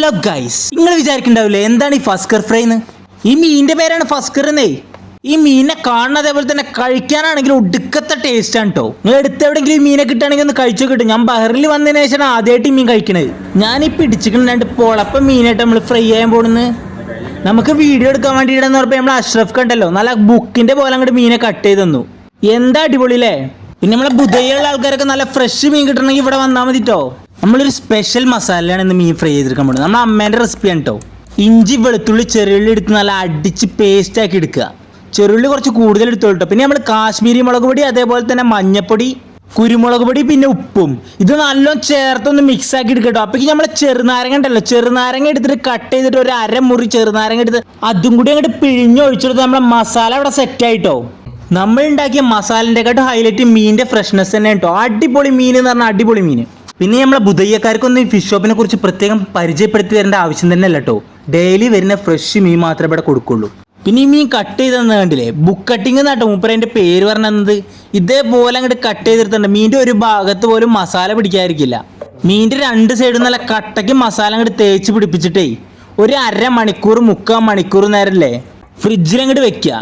Hello guys, നിങ്ങൾ വിചാരിക്കണ്ടാവില്ലേ എന്താണ് ഈ ഫസ്കർ ഫ്രൈ എന്ന്? ഈ മീനിന്റെ പേരാണ് ഫസ്കർ എന്നേ. ഈ മീനെ കാണുന്ന അതേപോലെ തന്നെ കഴിക്കാനാണെങ്കിൽ ഒടുക്കത്തെ ടേസ്റ്റ് ആണ് കേട്ടോ. നിങ്ങൾ എടുത്തെവിടെങ്കിലും ഈ മീനെ കിട്ടുകയാണെങ്കിൽ ഒന്ന് കഴിച്ചു കിട്ടും. ഞാൻ ബഹറിൽ വന്നതിന് ശേഷം ആദ്യമായിട്ട് ഈ മീൻ കഴിക്കണത്. ഞാനിപ്പോൾ പിടിച്ചിട്ടുണ്ട് പൊളപ്പം മീനായിട്ട് നമ്മൾ ഫ്രൈ ചെയ്യാൻ പോകുന്നത്. നമുക്ക് വീഡിയോ എടുക്കാൻ വേണ്ടിയിട്ടെന്ന് പറഞ്ഞപ്പോൾ നമ്മൾ അഷ്റഫ് കണ്ടല്ലോ, നല്ല ബുക്കിന്റെ പോലെ അങ്ങോട്ട് മീനെ കട്ട് ചെയ്ത് തന്നു. എന്താ അടിപൊളിയില്ലേ? പിന്നെ നമ്മളെ ബുധയുള്ള ആൾക്കാരൊക്കെ നല്ല ഫ്രഷ് മീൻ കിട്ടണമെങ്കിൽ ഇവിടെ വന്നാൽ മതി കേട്ടോ. നമ്മളൊരു സ്പെഷ്യൽ മസാലയാണ് ഇന്ന് മീൻ ഫ്രൈ ചെയ്തെടുക്കാൻ പോകുന്നത്. നമ്മളെ അമ്മേൻ്റെ റെസിപ്പിയാണ് കേട്ടോ. ഇഞ്ചി വെളുത്തുള്ളി ചെറുള്ളി എടുത്ത് നല്ല അടിച്ച് പേസ്റ്റ് ആക്കി എടുക്കുക. ചെറുള്ളി കുറച്ച് കൂടുതൽ എടുത്തോളൂ കേട്ടോ. പിന്നെ നമ്മൾ കാശ്മീരി മുളക് പൊടി, അതേപോലെ തന്നെ മഞ്ഞപ്പൊടി, കുരുമുളക് പൊടി, പിന്നെ ഉപ്പും ഇത് നല്ലോണം ചേർത്തൊന്ന് മിക്സ് ആക്കി എടുക്കട്ടോ. അപ്പോഴേക്കും നമ്മൾ ചെറുനാരങ്ങ ഉണ്ടല്ലോ, ചെറുനാരങ്ങ എടുത്തിട്ട് കട്ട് ചെയ്തിട്ട് ഒരു അരമുറി ചെറുനാരങ്ങ എടുത്ത് അതും കൂടി അങ്ങോട്ട് പിഴിഞ്ഞൊഴിച്ചെടുത്ത് നമ്മളെ മസാല അവിടെ സെറ്റ് ആയിട്ടോ. നമ്മൾ ഉണ്ടാക്കിയ മസാലൻ്റെക്കാട്ടും ഹൈലൈറ്റ് മീനിൻ്റെ ഫ്രഷ്നെസ് തന്നെ കേട്ടോ. അടിപൊളി മീൻ എന്ന് പറഞ്ഞാൽ അടിപൊളി മീൻ. പിന്നെ നമ്മളെ ബുധയ്യക്കാർക്കൊന്നും ഈ ഫിഷ് ഷോപ്പിനെ കുറിച്ച് പ്രത്യേകം പരിചയപ്പെടുത്തി തരേണ്ട ആവശ്യം തന്നെ അല്ല കേട്ടോ. ഡെയിലി വരുന്ന ഫ്രഷ് മീൻ മാത്രമേ ഇവിടെ കൊടുക്കുള്ളൂ. പിന്നെ ഈ മീൻ കട്ട് ചെയ്തെന്ന് കണ്ടില്ലേ, ബുക്ക് കട്ടിങ് എന്നാട്ടോ മൂപ്പരതിൻ്റെ പേര് പറഞ്ഞത്. ഇതേപോലെ അങ്ങോട്ട് കട്ട് ചെയ്തെടുത്തിട്ടുണ്ട്. മീനിൻ്റെ ഒരു ഭാഗത്ത് പോലും മസാല പിടിക്കാതിരിക്കില്ല. മീനിൻ്റെ രണ്ട് സൈഡും നല്ല കട്ടയ്ക്ക് മസാല അങ്ങോട്ട് തേച്ച് പിടിപ്പിച്ചിട്ടേ ഒരു അരമണിക്കൂർ 3/4 മണിക്കൂർ നേരമല്ലേ ഫ്രിഡ്ജിൽ അങ്ങോട്ട് വെക്കുക.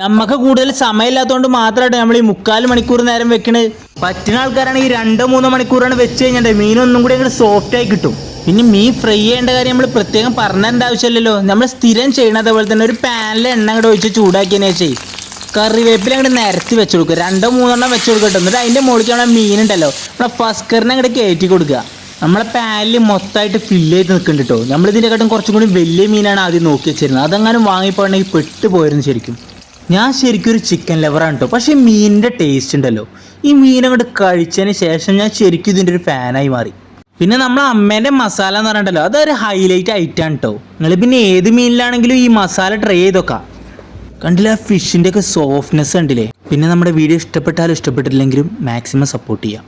നമുക്ക് കൂടുതൽ സമയമില്ലാത്തതുകൊണ്ട് മാത്രമായിട്ട് നമ്മൾ ഈ 3/4 മണിക്കൂർ നേരം വെക്കണത്. പറ്റുന്ന ആൾക്കാരാണെങ്കിൽ 2-3 മണിക്കൂറാണ് വെച്ച് കഴിഞ്ഞാൽ മീനൊന്നും കൂടി അങ്ങോട്ട് സോഫ്റ്റ് ആയി കിട്ടും. പിന്നെ മീൻ ഫ്രൈ ചെയ്യേണ്ട കാര്യം നമ്മൾ പ്രത്യേകം പറഞ്ഞേണ്ട ആവശ്യമില്ലല്ലോ. നമ്മൾ സ്ഥിരം ചെയ്യണത് അതുപോലെ തന്നെ ഒരു പാനിൽ എണ്ണ അങ്ങോട്ട് ഒഴിച്ച് ചൂടാക്കിയതിനു ശേഷം കറിവേപ്പില അങ്ങോട്ട് നിരത്തി വെച്ച് കൊടുക്കുക. 2-3 വെച്ച് കൊടുക്കട്ടെ. എന്നിട്ട് അതിൻ്റെ മുകളിലേക്ക് നമ്മുടെ മീനുണ്ടല്ലോ, നമ്മുടെ ഫസ്കറിനെ അങ്ങോട്ട് കയറ്റി കൊടുക്കുക. നമ്മളെ പാനിൽ മൊത്തമായിട്ട് ഫില്ല് ചെയ്ത് നിൽക്കുന്നുണ്ട് കേട്ടോ. നമ്മളിതിൻ്റെക്കാട്ടും കുറച്ചും കൂടി വലിയ മീനാണ് ആദ്യം നോക്കി വെച്ചിരുന്നത്. അതെങ്ങാനും വാങ്ങിപ്പോണെങ്കിൽ പെട്ടുപോയിരുന്നു ശരിക്കും. ഞാൻ ശരിക്കും ഒരു ചിക്കൻ ലവറാണ് കേട്ടോ. പക്ഷേ മീനിൻ്റെ ടേസ്റ്റ് ഉണ്ടല്ലോ, ഈ മീൻ അങ്ങോട്ട് കഴിച്ചതിന് ശേഷം ഞാൻ ശരിക്കും ഇതിൻ്റെ ഒരു ഫാനായി മാറി. പിന്നെ നമ്മളെ അമ്മേൻ്റെ മസാല എന്ന് പറഞ്ഞിട്ടല്ലോ, അതൊരു ഹൈലൈറ്റ് ഐറ്റമാണ് കേട്ടോ. നിങ്ങൾ പിന്നെ ഏത് മീനിലാണെങ്കിലും ഈ മസാല ട്രൈ ചെയ്തൊക്കാം. കണ്ടില്ല ഫിഷിൻ്റെ ഒക്കെ സോഫ്റ്റ്നെസ് കണ്ടില്ലേ. പിന്നെ നമ്മുടെ വീഡിയോ ഇഷ്ടപ്പെട്ടാലും ഇഷ്ടപ്പെട്ടില്ലെങ്കിലും മാക്സിമം സപ്പോർട്ട് ചെയ്യാം.